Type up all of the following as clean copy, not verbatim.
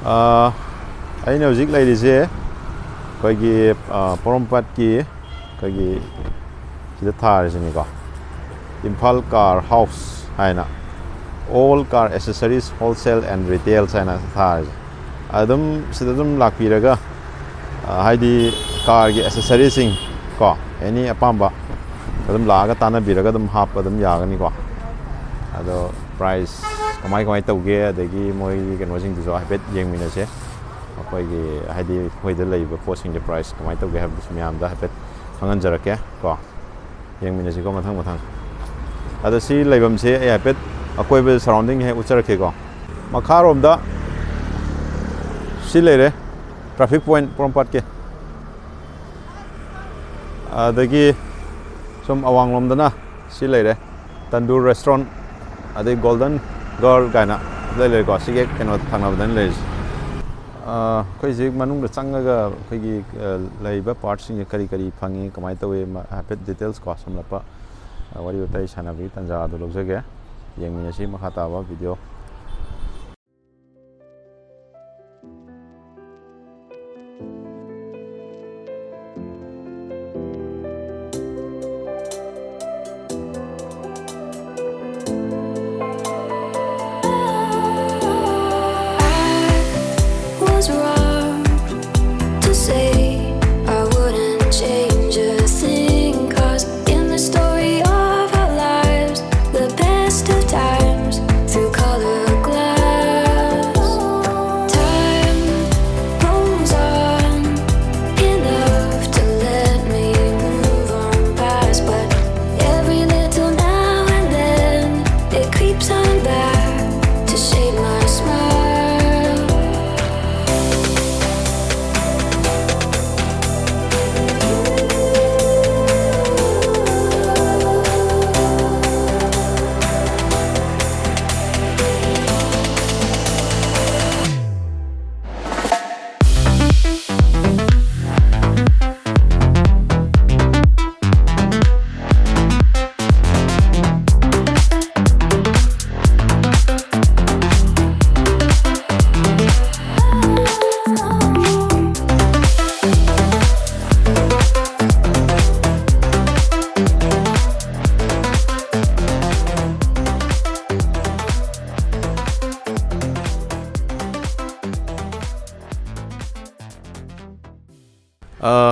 ꯑꯩꯅ ꯍꯧꯖꯤꯛ ꯂꯩꯔꯤꯁꯦ ꯑꯩꯈꯣꯏꯒꯤ ꯄꯣꯔꯣꯝꯄꯥꯠꯀꯤ ꯑꯩꯈꯣꯏꯒꯤ ꯁꯤꯗ ꯊꯥꯔꯤꯁꯤꯅꯤꯀꯣ ꯏꯝꯐꯥꯜ ꯀꯥꯔ ꯍꯥꯎꯁ ꯍꯥꯏꯅ all car accessories wholesale and retails ꯍꯥꯏꯅ ꯊꯥꯔꯤꯁꯦ ꯑꯗꯨꯝ ꯁꯤꯗ ꯑꯗꯨꯝ ꯂꯥꯛꯄꯤꯔꯒ ꯍꯥꯏꯗꯤ ꯀꯥꯔꯒꯤ ꯑꯦꯁꯦꯁꯔꯤꯁꯤꯡ ꯀꯣ ꯑꯦꯅꯤ ꯑꯄꯥꯝꯕ ꯑꯗꯨꯝ ꯂꯥꯛꯑꯒ ꯇꯥꯟꯅꯕꯤꯔꯒ ꯑꯗꯨꯝ ꯍꯥꯞꯄ ꯑꯗꯨꯝ ꯌꯥꯒꯅꯤꯀꯣ ꯑꯗꯣ ꯄ꯭ꯔꯥꯏꯁ ꯀꯃꯥꯏ ꯇꯧꯒꯦ ꯑꯗꯒꯤ ꯃꯣꯏꯒꯤ ꯀꯩꯅꯣꯁꯤꯡꯗꯨꯁꯨ ꯍꯥꯏꯐꯦꯠ ꯌꯦꯡꯃꯤꯟꯅꯁꯦ ꯑꯩꯈꯣꯏꯒꯤ ꯍꯥꯏꯗꯤ ꯑꯩꯈꯣꯏꯗ ꯂꯩꯕ ꯄꯣꯠꯁꯤꯡꯁꯦ ꯄ꯭ꯔꯥꯏꯁ ꯀꯃꯥꯏꯅ ꯇꯧꯒꯦ ꯍꯥꯏꯕꯗꯨꯁꯨ ꯃꯌꯥꯝꯗ ꯍꯥꯏꯐꯦꯠ ꯈꯪꯍꯟꯖꯔꯛꯀꯦ ꯀꯣ ꯌꯦꯡꯃꯤꯟꯅꯁꯤꯀꯣ ꯃꯊꯪ ꯑꯗꯣ ꯁꯤ ꯂꯩꯐꯝꯁꯦ ꯑꯩ ꯍꯥꯏꯐꯦꯠ ꯑꯀꯣꯏꯕ ꯁꯔꯥꯎꯟꯗꯤꯡ ꯍꯦꯛ ꯎꯠꯆꯔꯛꯀꯦꯀꯣ ꯃꯈꯥꯔꯣꯝꯗ ꯁꯤ ꯂꯩꯔꯦ ꯇ꯭ꯔꯥꯐꯤꯛ ꯄꯣꯏꯟ ꯄꯣꯔꯣꯝꯄꯥꯠꯀꯤ ꯑꯗꯒꯤ ꯁꯨꯝ ꯑꯋꯥꯡꯂꯣꯝꯗꯅ ꯁꯤ ꯂꯩꯔꯦ ꯇꯟꯗꯨꯔ ꯔꯦꯁꯇꯨꯔꯦꯟꯠ ꯑꯗꯩ ꯒꯣꯜꯗꯟ ꯒꯔꯜ ꯀꯥꯏꯅ ꯂꯩꯔꯦꯀꯣ ꯁꯤꯒꯤ ꯀꯩꯅꯣ ꯊꯪꯅꯕꯗꯅ ꯂꯩꯔꯤꯁꯦ ꯑꯩꯈꯣꯏꯁꯤ ꯃꯅꯨꯡꯗ ꯆꯪꯉꯒ ꯑꯩꯈꯣꯏꯒꯤ ꯂꯩꯔꯤꯕ ꯄꯥꯔꯠꯁꯤꯡꯁꯦ ꯀꯔꯤ ꯐꯪꯉꯤ ꯀꯃꯥꯏꯅ ꯇꯧꯏ ꯍꯥꯏꯐꯦꯠ ꯗꯤꯇꯦꯜꯁ ꯀꯣ ꯁꯝꯂꯞꯄ ꯋꯥꯔꯤ ꯋꯥꯇꯥꯏ ꯁꯥꯟꯅꯕꯒꯤ ꯇꯥꯟꯖꯥ ꯑꯗꯨ ꯂꯧꯖꯒꯦ ꯌꯦꯡꯃꯤꯟꯅꯁꯤ ꯃꯈꯥ ꯇꯥꯕ video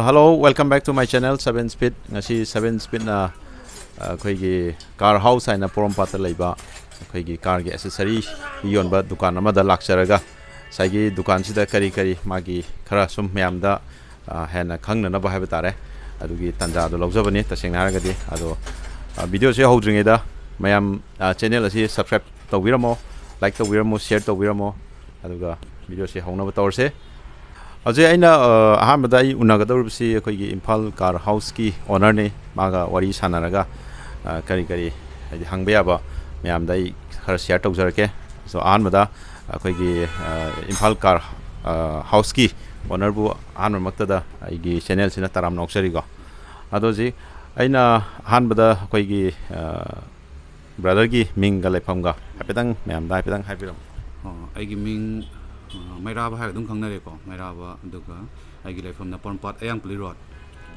hello, welcome back to my channel 7 Speed. ngasi 7 Speed na ꯑꯩꯈꯣꯏꯒꯤ ꯀꯥꯔ ꯍꯥꯎꯁ ꯍꯥꯏꯅ ꯄꯣꯔꯣꯝꯄꯥꯠꯇ ꯂꯩꯕ ꯑꯩꯈꯣꯏꯒꯤ ꯀꯥꯔꯒꯤ ꯑꯦꯁꯦꯁꯔꯤ ꯌꯣꯟꯕ ꯗꯨꯀꯥꯟ ꯑꯃꯗ ꯂꯥꯛꯆꯔꯒ ꯉꯁꯥꯏꯒꯤ ꯗꯨꯀꯥꯟꯁꯤꯗ ꯀꯔꯤ ꯃꯥꯒꯤ ꯈꯔ ꯁꯨꯝ ꯃꯌꯥꯝꯗ ꯍꯦꯟꯅ ꯈꯪꯅꯅꯕ ꯍꯥꯏꯕ ꯇꯥꯔꯦ ꯑꯗꯨꯒꯤ ꯇꯥꯟꯖꯥꯗꯣ ꯂꯧꯖꯕꯅꯤ ꯇꯁꯦꯡꯅ ꯍꯥꯏꯔꯒꯗꯤ ꯑꯗꯣ ꯚꯤꯗꯤꯑꯣꯁꯦ ꯍꯧꯗ꯭ꯔꯤꯉꯩꯗ ꯃꯌꯥꯝ ꯆꯦꯅꯦꯜ ꯑꯁꯤ ꯁꯕꯁꯀ꯭ꯔꯥꯏꯕ ꯇꯧꯕꯤꯔꯝꯃꯣ ꯂꯥꯏꯛ ꯇꯧꯕꯤꯔꯝꯃꯣ ꯁꯤꯌꯔ ꯇꯧꯕꯤꯔꯝꯃꯣ ꯑꯗꯨꯒ ꯚꯤꯗꯤꯑꯣꯁꯦ ꯍꯧꯅꯕ ꯇꯧꯔꯁꯦ ꯍꯧꯖꯤꯛ ꯑꯩꯅ ꯑꯍꯥꯟꯕꯗ ꯑꯩ ꯎꯅꯒꯗꯧꯔꯤꯕꯁꯤ ꯑꯩꯈꯣꯏꯒꯤ ꯏꯝꯐꯥꯜ ꯀꯥꯔ ꯍꯥꯎꯁꯀꯤ ꯑꯣꯅꯔꯅꯤ ꯃꯥꯒ ꯋꯥꯔꯤ ꯁꯥꯟꯅꯔꯒ ꯀꯔꯤ ꯍꯥꯏꯗꯤ ꯍꯪꯕ ꯌꯥꯕ ꯃꯌꯥꯝꯗ ꯑꯩ ꯈꯔ ꯁꯤꯌꯔ ꯇꯧꯖꯔꯛꯀꯦ ꯁꯣ ꯑꯍꯥꯟꯕꯗ ꯑꯩꯈꯣꯏꯒꯤ ꯏꯝꯐꯥꯜ ꯀꯥꯔ ꯍꯥꯎꯁꯀꯤ ꯑꯣꯅꯔꯕꯨ ꯑꯍꯥꯟꯕꯃꯛꯇꯗ ꯑꯩꯒꯤ ꯆꯦꯅꯦꯜꯁꯤꯅ ꯇꯔꯥꯝꯅ ꯑꯣꯛꯆꯔꯤꯀꯣ ꯑꯗꯣ ꯍꯧꯖꯤꯛ ꯑꯩꯅ ꯑꯍꯥꯟꯕꯗ ꯑꯩꯈꯣꯏꯒꯤ ꯕ꯭ꯔꯗꯔꯒꯤ ꯃꯤꯡꯒ ꯂꯩꯐꯝꯒ ꯍꯥꯏꯐꯦꯠꯇꯪ ꯃꯌꯥꯝꯗ ꯍꯥꯏꯐꯦꯠꯇꯪ ꯍꯥꯏꯕꯤꯔꯝꯃꯨ ꯑꯩꯒꯤ ꯃꯤꯡ ꯃꯩꯔꯥꯕ ꯍꯥꯏꯔꯒ ꯑꯗꯨꯝ ꯈꯪꯅꯔꯦꯀꯣ ꯃꯩꯔꯥꯕ ꯑꯗꯨꯒ ꯑꯩꯒꯤ ꯂꯩꯐꯝꯅ ꯄꯣꯔꯣꯝꯄꯥꯠ ꯑꯌꯥꯡꯄꯜꯂꯤ ꯔꯣꯗ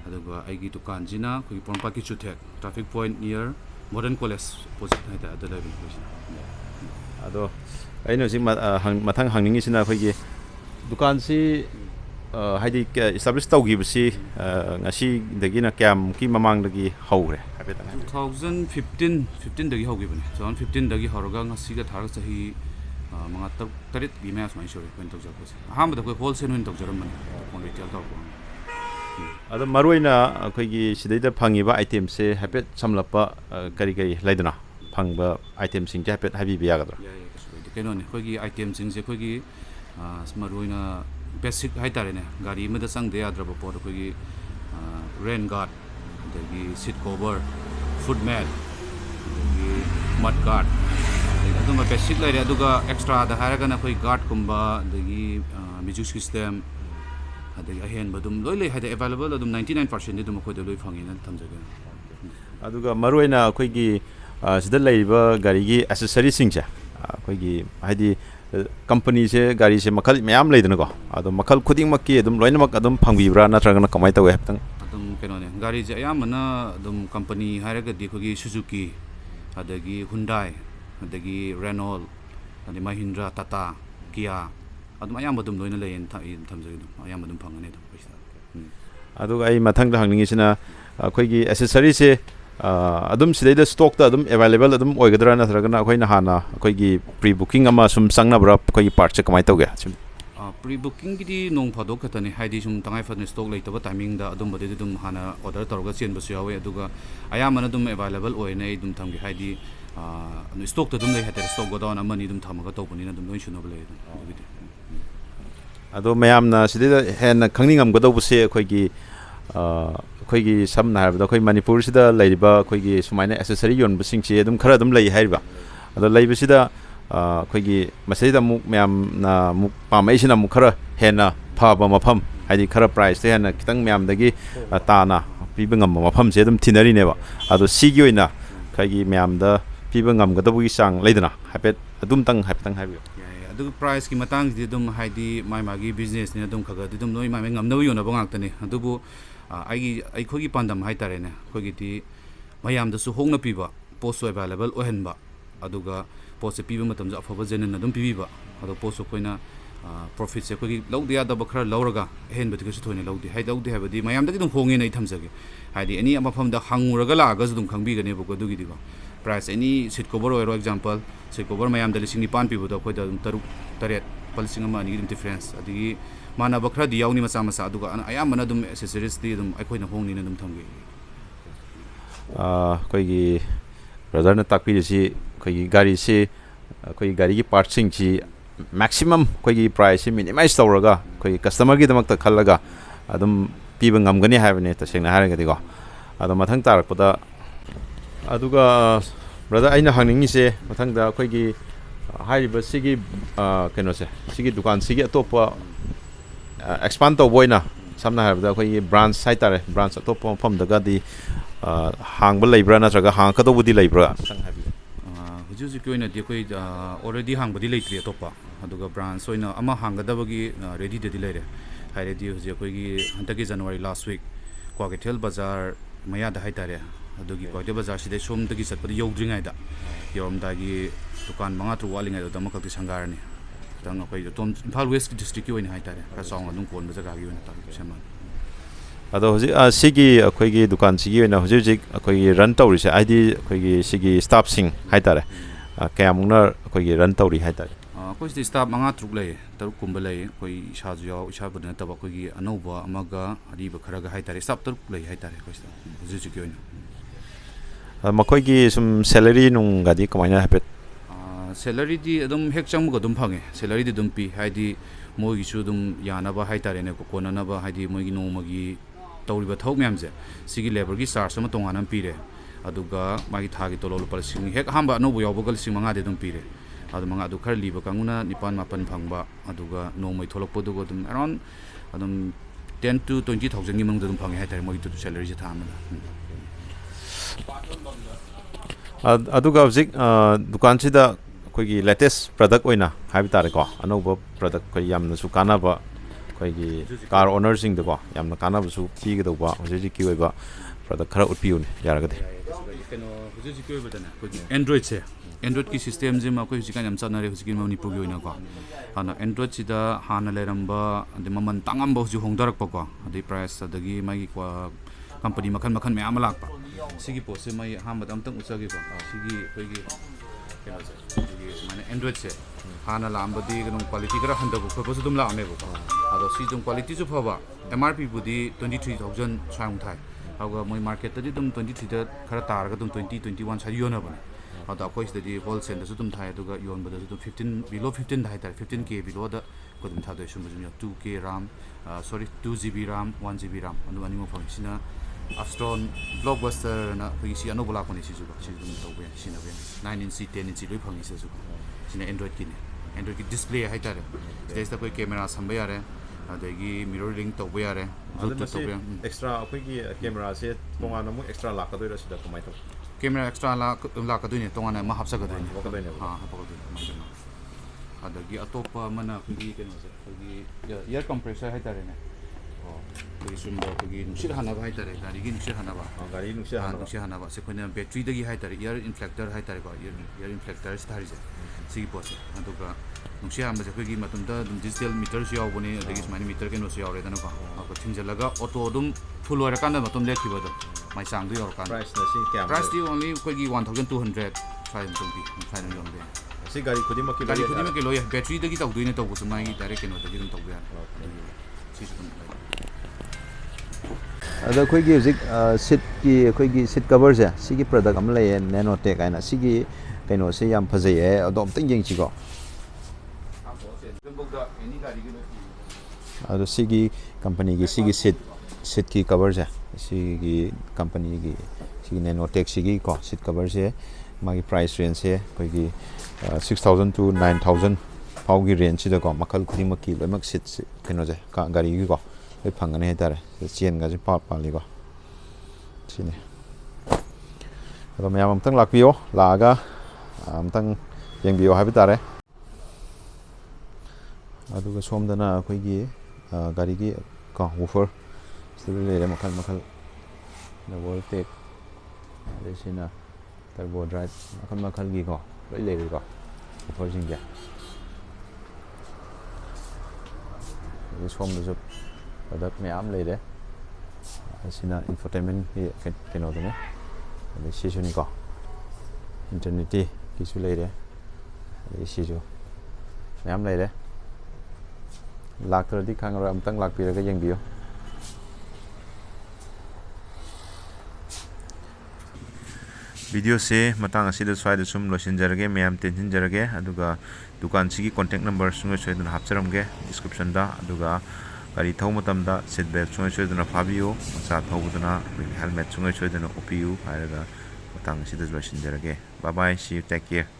ꯑꯗꯨꯒ ꯑꯩꯒꯤ ꯗꯨꯀꯥꯟꯁꯤꯅ ꯑꯩꯈꯣꯏꯒꯤ ꯄꯣꯔꯣꯝꯄꯥꯠꯀꯤ ꯆꯨꯊꯦꯛ ꯇ꯭ꯔꯥꯐꯤꯛ ꯄꯣꯏꯟꯠ ꯅꯤꯌꯔ ꯃꯣꯗꯔꯟ ꯀꯣꯂꯦꯖ ꯑꯣꯄꯣꯖꯤꯠ ꯍꯥꯏꯇꯥꯔꯦ ꯑꯗꯨ ꯂꯩꯕꯅꯤ ꯑꯩꯈꯣꯏꯁꯤꯅ ꯑꯗꯣ ꯑꯩꯅ ꯍꯧꯖꯤꯛ ꯃꯊꯪ ꯍꯪꯅꯤꯡꯉꯤꯁꯤꯅ ꯑꯩꯈꯣꯏꯒꯤ ꯗꯨꯀꯥꯟꯁꯤ ꯍꯥꯏꯗꯤ ꯏꯁꯇꯥꯕ꯭ꯂꯤꯁ ꯇꯧꯈꯤꯕꯁꯤ ꯉꯁꯤꯗꯒꯤꯅ ꯀꯌꯥꯃꯨꯛꯀꯤ ꯃꯃꯥꯡꯗꯒꯤ ꯍꯧꯈ꯭ꯔꯦ ꯍꯥꯏꯐꯦꯠꯇꯪ 2015ꯗꯒꯤ ꯍꯧꯈꯤꯕꯅꯦ 2015ꯗꯒꯤ ꯍꯧꯔꯒ ꯉꯁꯤꯒ ꯊꯥꯔꯒ ꯆꯍꯤ 5-6-7ꯒꯤ ꯃꯌꯥ ꯁꯨꯃꯥꯏꯅ ꯁꯨꯔꯦ ꯑꯩꯈꯣꯏꯅ ꯇꯧꯖꯔꯛꯄꯁꯦ ꯑꯍꯥꯟꯕꯗ ꯑꯩꯈꯣꯏ ꯍꯣꯜꯁꯦꯜ ꯑꯣꯏꯅ ꯇꯧꯖꯔꯝꯕꯅꯤ ꯐꯣꯟ ꯔꯤꯇꯦꯜ ꯇꯧꯔꯛꯄ ꯑꯗꯣ ꯃꯔꯨꯑꯣꯏꯅ ꯑꯩꯈꯣꯏꯒꯤ ꯁꯤꯗꯩꯗ ꯐꯪꯉꯤꯕ ꯑꯥꯏꯇꯦꯝꯁꯦ ꯍꯥꯏꯐꯦꯠ ꯁꯝꯂꯞꯄ ꯀꯔꯤ ꯂꯩꯗꯅ ꯐꯪꯕ ꯑꯥꯏꯇꯦꯝꯁꯤꯡꯁꯦ ꯍꯥꯏꯐꯦꯠ ꯍꯥꯏꯕꯤꯕ ꯌꯥꯒꯗ꯭ꯔꯥ ꯌꯥꯏ ꯀꯩꯁꯨ ꯂꯩꯇꯦ ꯀꯩꯅꯣꯅꯤ ꯑꯩꯈꯣꯏꯒꯤ ꯑꯥꯏꯇꯦꯝꯁꯤꯡꯁꯦ ꯑꯩꯈꯣꯏꯒꯤ ꯃꯔꯨꯑꯣꯏꯅ ꯕꯦꯁꯤꯛ ꯍꯥꯏꯇꯥꯔꯦꯅꯦ ꯒꯥꯔꯤ ꯑꯃꯗ ꯆꯪꯗ ꯌꯥꯗ꯭ꯔꯕ ꯄꯣꯠ ꯑꯩꯈꯣꯏꯒꯤ ꯔꯦꯟ ꯒꯥꯔꯗ ꯑꯗꯒꯤ ꯁꯤꯠ ꯀꯣꯚꯔ ꯐꯨꯠ ꯃꯦꯠ ꯑꯗꯒꯤ ꯃꯠ ꯒꯥꯔꯗ ꯑꯗꯒꯤ ꯑꯗꯨꯝꯕ ꯕꯦꯁꯤꯛ ꯂꯩꯔꯦ ꯑꯗꯨꯒ ꯑꯦꯛꯁꯇ꯭ꯔꯥꯗ ꯍꯥꯏꯔꯒꯅ ꯑꯩꯈꯣꯏ ꯒꯥꯔꯗꯀꯨꯝꯕ ꯑꯗꯒꯤ ꯃ꯭ꯌꯨꯖꯤꯛ ꯁꯤꯁꯇꯦꯝ ꯑꯗꯒꯤ ꯑꯍꯦꯟꯕ ꯑꯗꯨꯝ ꯂꯣꯏ ꯂꯩ ꯍꯥꯏꯗꯤ ꯑꯦꯕꯥꯏꯂꯦꯕꯜ ꯑꯗꯨꯝ 99%ꯗꯤ ꯑꯗꯨꯝ ꯑꯩꯈꯣꯏꯗ ꯂꯣꯏ ꯐꯪꯉꯦꯅ ꯊꯝꯖꯒꯦ ꯑꯗꯨꯒ ꯃꯔꯨꯑꯣꯏꯅ ꯑꯩꯈꯣꯏꯒꯤ ꯁꯤꯗ ꯂꯩꯔꯤꯕ ꯒꯥꯔꯤꯒꯤ ꯑꯦꯁꯦꯁꯔꯤꯁꯤꯡꯁꯦ ꯑꯩꯈꯣꯏꯒꯤ ꯍꯥꯏꯗꯤ company se gari se makhal mayam leidna ko ado makhal khuding makki adum loinamak adum phangbibra natragana kamai tawe haptang adum kenone gari je ayamana adum company hairaga di khogi Suzuki adagi Hyundai adagi Renault adi Mahindra Tata Kia adum ayam adum loina lein thamjai dum ayam adum phangane dum paisa adu ai mathang da hangning isina khoigi accessory se adum sidaida stock ta adum available adum oigadra natragana khoina hana khoigi pre booking ama sum sangna bra khoigi part che kamai tawge pre booking gidi nong phadok khatani haidi sum tangai phadne stock leitaba timing da adum bade dum hana order torga chen basu yawe aduga ayamana dum available oine dum thamgi haidi stock ta dum lei hater stock godown amani dum thamaga tawbani na dum loi sunaba lei dum ado mayamna sidaida hen khangningam godobuse khoigi khoigi samna habda khoi manipur sida leiba khoigi sumaina accessory yon busing chi adum khara adum lei haiba ado leibasida khoigi masaida muk mayam na muk pamai sina muk khara hena phaba mafam haidi khara price te hena kitang mayam dagi tana pibangam mafam se adum thinari neba ado sigi oina khoigi mayam da pibangam godobugi sang leidana hapet adum tang hapetang haibi adu price ki matang di dum haidi mai magi business ni dum khaga dum noi mai ngamnawi yona bangak tani adubu ai khogi pandam hai tare ne khogi ti mayam da su hongna piba post available ohenba aduga post piba matam ja afoba jenen adum pibiba ado post koina profit se khogi lawdi ya da bakhra lawraga hen bati su thoine lawdi hai lawdi habadi mayam da dum honge nei thamjage haidi ani amafam da hanguraga la ga dum khangbi gane boko dugi diba price any seat cover or example seat cover mayam da lising ni pan pibu da khoi da taruk taret palsing ama ni difference adigi mana bakhra di yauni macha macha aduga ayamana dum accessories di dum aikoina hongni na dum thamgi khoigi brother na takpi si khoigi gari se khoigi gari gi parts sing chi maximum khoigi price minimize tawraga khoigi customer gi damak ta khallaga adum piba ngamgani haibane ta sengna haraga digo ado mathang tarakpada aduga brother aina hangningi se mathang da khoigi hairiba sigi keno se sigi dukan sigi atopa expand to boina samna habda khoi branch site tare branch atop phom daga di hangba leibra natraga hang ka dobudi leibra sang habi huju koina di khoi already hangbadi leitri atopa aduga branch oina ama hanggadabagi ready de leire haire di huju khoi gi hantaki January last week Kwaketel bazar maya da haitare adugi Kwaketel bazar side som dagi satpadi yogdringai da yoromdagi dukan manga tru walingai da makakti sangarani tang apai tom Imphal West district ki oina haitare ka song adum kon baza ga gi oina ta seman ado hoji sigi akhoi gi dukan sigi oina hoji hoji akhoi gi run tawri se id akhoi gi sigi staff sing haitare kayamungna akhoi gi run tawri haitare akhoi sti staff manga truk lei taruk kumba lei akhoi isha ju yaw isha badna tab akhoi gi anoba amaga ariba khara ga haitare staff taruk lei haitare akhoi sta hoji hoji ki oina makhoi gi sum salary nung gadi kamaina hapet salary di adum hek changmu ga dum phange salary di dum pi haidi moi gi su dum yana ba hai tare ne ko kona na ba haidi moi gi no magi tawriba thok myam je sigi labor gi charge sama tonganam pi re aduga magi thagi tolol par sing hek hamba no bu yobogal sing manga de dum pi re adu manga adu khar liba kanguna nipan mapan phangba aduga no moi tholok podu go dum around adum 10 to 20,000 gi mang dum phange hai tare moi tu salary je thamna aduga hojik dukan sida khoigi latest product oina haibi tare ko anoba product ko yamna su kana ba khoigi car owner sing de ko yamna kana ba su thi ga do ba hoji ki oiba product khara utpiu ne yara ga de keno hoji ki oiba dana khoigi android se android ki system je ma khoi jikan yam chana re hoji ki mani pu gi oina ko ana android sida hana leramba de maman tangam ba hoji hongdarak pa ko adi price adagi magi ko company makhan makhan me amalak pa sigi pose mai hamba dam tang usagi ko sigi khoigi keno se mana android se hana lambadi ganum quality kara handa ko photo dum la ame ko ado si dum quality ju phaba mrp budi 23000 swang thai aga moi market tadi dum 23 da khara tar ga dum 2021 sa yona bane ado ko is di wholesale da su dum thai aduga yon bada dum 15 below 15 thai tar 15k below da ko dum thadoi sum bujum 2k ram sorry 2gb ram 1gb ram anu ani mo function Astron blockbuster na khoi si anu bola ko ni si ju si dum to be si na be 9 inch 10 inch loi phangi se ju sina android ki ne android ki display hai tare stage ta koi camera samba yare adagi mirroring to be yare bluetooth to be extra akoi gi camera se tonga na mu extra la ka doi ra sida kamai to camera extra la ka doi ne tonga na ma hapsa ka doi ne ka doi ne ha ha pa doi ꯑꯗꯒꯤ ꯑꯇꯣꯞꯄ ꯑꯃꯅ ꯑꯩꯈꯣꯏꯒꯤ ꯀꯩꯅꯣꯁꯦ ꯑꯩꯈꯣꯏꯒꯤ year compressor ꯍꯥꯏꯇꯥꯔꯦꯅꯦ ꯑꯩꯈꯣꯏꯒꯤ ꯁꯨꯝꯕ ꯑꯩꯈꯣꯏꯒꯤ ꯅꯨꯡꯁꯤꯠ ꯍꯥꯟꯅꯕ ꯍꯥꯏꯇꯥꯔꯦ ꯒꯥꯔꯤꯒꯤ ꯅꯨꯡꯁꯤꯠ ꯍꯥꯟꯅꯕ ꯒꯥꯔꯤ ꯅꯨꯡꯁꯤꯠ ꯍꯥꯟꯅꯕ ꯅꯨꯡꯁꯤꯠ ꯍꯥꯟꯅꯕ ꯁꯤ ꯑꯩꯈꯣꯏꯅ ꯕꯦꯇ꯭ꯔꯤꯗꯒꯤ ꯍꯥꯏꯇꯥꯔꯦ ꯏꯌꯔ ꯏꯟꯐ꯭ꯂꯦꯛꯇꯔ ꯍꯥꯏꯇꯥꯔꯦꯀꯣ ꯏꯌꯔ ꯏꯟꯐ꯭ꯂꯦꯛꯇꯔꯁꯤꯗ ꯍꯥꯏꯔꯤꯁꯦ ꯁꯤꯒꯤ ꯄꯣꯠꯁꯦ ꯑꯗꯨꯒ ꯅꯨꯡꯁꯤꯠ ꯍꯥꯟꯕꯁꯦ ꯑꯩꯈꯣꯏꯒꯤ ꯃꯇꯝꯗ ꯑꯗꯨꯝ ꯗꯤꯖꯤꯇꯦꯜ ꯃꯤꯇꯔꯁꯨ ꯌꯥꯎꯕꯅꯤ ꯑꯗꯒꯤ ꯁꯨꯃꯥꯏꯅ ꯃꯤꯇꯔ ꯀꯩꯅꯣꯁꯨ ꯌꯥꯎꯔꯦꯗꯅꯀꯣ ꯑꯗꯨꯒ ꯊꯤꯡꯖꯤꯜꯂꯒ ꯑꯣꯇꯣ ꯑꯗꯨꯝ ꯐꯨꯜ ꯑꯣꯏꯔꯀꯥꯟꯗ ꯃꯇꯨꯝ ꯂꯦꯞꯈꯤꯕꯗꯣ ꯃꯥꯏ ꯆꯥꯡꯗꯣ ꯌꯧꯔꯀꯥꯟꯗ ꯄ꯭ꯔꯥꯏꯁꯅ ꯁꯤ ꯀꯌꯥꯝ ꯄ꯭ꯔꯥꯏꯁꯇꯤ ꯑꯣꯟꯂꯤ ꯑꯩꯈꯣꯏꯒꯤ 1200 ꯁ꯭ꯋꯥꯏꯗ ꯑꯗꯨꯝ ꯄꯤ ꯁ꯭ꯋꯥꯏꯗ ꯌꯣꯟꯕ ꯌꯥꯏ ꯁꯤ ꯒꯥꯔꯤ ꯈꯨꯗꯤꯡꯃꯛꯀꯤ ꯒꯥꯔꯤ ꯂꯣꯏ ꯌꯥꯔꯦ ꯈꯨꯗꯤꯡꯃꯛꯀꯤ ꯂꯣꯏ ꯌꯥꯏ ꯕꯦꯇ꯭ꯔꯤꯗꯒꯤ ꯇꯧꯗꯣꯏꯅꯦ ꯇꯧꯕꯁꯨ ꯃꯥꯒꯤ ꯗꯥꯏꯔꯦꯛ ꯀꯩꯅꯣꯗꯒꯤ ꯑꯗꯨꯝ ꯇꯧꯕ ꯌꯥꯔꯦ ꯑꯗꯨꯒꯤ ꯁꯤꯁꯨ ꯑꯗꯨꯝ ꯂꯩ ꯑꯗꯣ ꯑꯩꯈꯣꯏꯒꯤ ꯍꯧꯖꯤꯛ ꯁꯤꯠꯀꯤ ꯑꯩꯈꯣꯏꯒꯤ ꯁꯤꯠ ꯀꯕꯔꯁꯦ ꯁꯤꯒꯤ ꯄ꯭ꯔꯗꯛ ꯑꯃ ꯂꯩꯌꯦ ꯅꯦꯅꯣꯇꯦꯛ ꯍꯥꯏꯅ ꯁꯤꯒꯤ ꯀꯩꯅꯣꯁꯦ ꯌꯥꯝ ꯐꯖꯩꯌꯦ ꯑꯗꯣ ꯑꯝꯇꯪ ꯌꯦꯡꯁꯤꯀꯣ ꯑꯗꯣ ꯁꯤꯒꯤ ꯀꯝꯄꯅꯤꯒꯤ ꯁꯤꯒꯤ ꯁꯤꯠꯀꯤ ꯀꯕꯔꯁꯦ ꯁꯤꯒꯤ ꯀꯝꯄꯅꯤꯒꯤ ꯁꯤꯒꯤ ꯅꯦꯅꯣꯇꯦꯛꯁꯤꯒꯤ ꯀꯣ ꯁꯤꯠ ꯀꯕꯔꯁꯦ ꯃꯥꯒꯤ ꯄ꯭ꯔꯥꯏꯁ ꯔꯦꯟꯖꯁꯦ ꯑꯩꯈꯣꯏꯒꯤ 6,000 to 9,000 ꯐꯥꯎꯒꯤ ꯔꯦꯟꯖꯁꯤꯗꯀꯣ ꯃꯈꯜ ꯈꯨꯗꯤꯡꯃꯛꯀꯤ ꯂꯣꯏꯅꯃꯛ ꯁꯤꯠ ꯀꯩꯅꯣꯁꯦ ꯒꯥꯔꯤꯒꯤꯀꯣ ꯂꯣꯏ ꯐꯪꯒꯅꯤ ꯍꯥꯏꯇꯥꯔꯦ ꯆꯦꯟꯒꯁꯦ ꯄꯥꯜꯂꯤꯀꯣ ꯁꯤꯅꯤ ꯑꯗꯣ ꯃꯌꯥꯝ ꯑꯝꯇꯪ ꯂꯥꯛꯄꯤꯌꯣ ꯂꯥꯛꯑꯒ ꯑꯝꯇꯪ ꯌꯦꯡꯕꯤꯌꯣ ꯍꯥꯏꯕ ꯇꯥꯔꯦ ꯑꯗꯨꯒ ꯁꯣꯝꯗꯅ ꯑꯩꯈꯣꯏꯒꯤ ꯒꯥꯔꯤꯒꯤ ꯀꯣ ꯋꯨꯐꯔ ꯁꯤꯗ ꯂꯩꯔꯦ ꯃꯈꯜ ꯃꯈꯜ ꯗꯕꯜ ꯇꯦꯛ ꯑꯗꯩ ꯁꯤꯅ ꯇꯔꯕꯣ ꯗ꯭ꯔꯥꯏꯚ ꯃꯈꯜ ꯃꯈꯜꯒꯤꯀꯣ ꯂꯣꯏ ꯂꯩꯔꯦꯀꯣ ꯋꯨꯐꯔꯁꯤꯡꯁꯦ ꯑꯗꯩ ꯁꯣꯝꯗꯁꯨ ꯄ꯭ꯔꯗꯛ ꯃꯌꯥꯝ ꯂꯩꯔꯦ ꯑꯁꯤꯅ ꯏꯟꯐꯣꯇꯦꯟꯃꯦꯟꯒꯤ ꯀꯩꯅꯣꯗꯨꯅꯦ ꯑꯗꯩ ꯁꯤꯁꯨꯅꯤꯀꯣ ꯏꯟꯇꯔꯅꯦꯠꯀꯤꯁꯨ ꯂꯩꯔꯦ ꯑꯗꯩ ꯁꯤꯁꯨ ꯃꯌꯥꯝ ꯂꯩꯔꯦ ꯂꯥꯛꯇ꯭ꯔꯗꯤ ꯈꯪꯉꯔꯣꯏ ꯑꯃꯨꯛꯇꯪ ꯂꯥꯛꯄꯤꯔꯒ ꯌꯦꯡꯕꯤꯌꯨ ꯚꯤꯗꯤꯑꯣꯁꯦ ꯃꯇꯥꯡ ꯑꯁꯤꯗ ꯁ꯭ꯋꯥꯏꯗ ꯁꯨꯝ ꯂꯣꯏꯁꯤꯟꯖꯔꯒꯦ ꯃꯌꯥꯝ ꯇꯦꯟꯁꯤꯟꯖꯔꯒꯦ ꯑꯗꯨꯒ ꯗꯨꯀꯥꯟꯁꯤꯒꯤ ꯀꯣꯟꯇꯦꯛ ꯅꯝꯕꯔ ꯁꯨꯡꯁꯣꯏ ꯁꯣꯏꯗꯅ ꯍꯥꯞꯆꯔꯝꯒꯦ ꯗꯤꯁꯀ꯭ꯔꯤꯞꯁꯟꯗ ꯑꯗꯨꯒ ꯒꯥꯔꯤ ꯊꯧꯕ ꯃꯇꯝꯗ ꯁꯤꯠ ꯕꯦꯜꯠ ꯁꯨꯡꯁꯣꯏ ꯁꯣꯏꯗꯅ ꯐꯥꯕꯤꯌꯨ ꯃꯆꯥ ꯊꯧꯕꯗꯨꯅ ꯑꯩꯈꯣꯏꯒꯤ ꯍꯦꯜꯃꯦꯠ ꯁꯨꯡꯁꯣꯏ ꯁꯣꯏꯗꯅ ꯎꯞꯄꯤꯌꯨ ꯍꯥꯏꯔꯒ ꯃꯇꯥꯡ ꯑꯁꯤꯗ ꯂꯣꯏꯁꯤꯟꯖꯔꯒꯦ ꯕꯥꯏ ꯕꯥꯏ ꯁꯤ ꯌꯨ ꯇꯦꯛ ꯀꯦꯌꯔ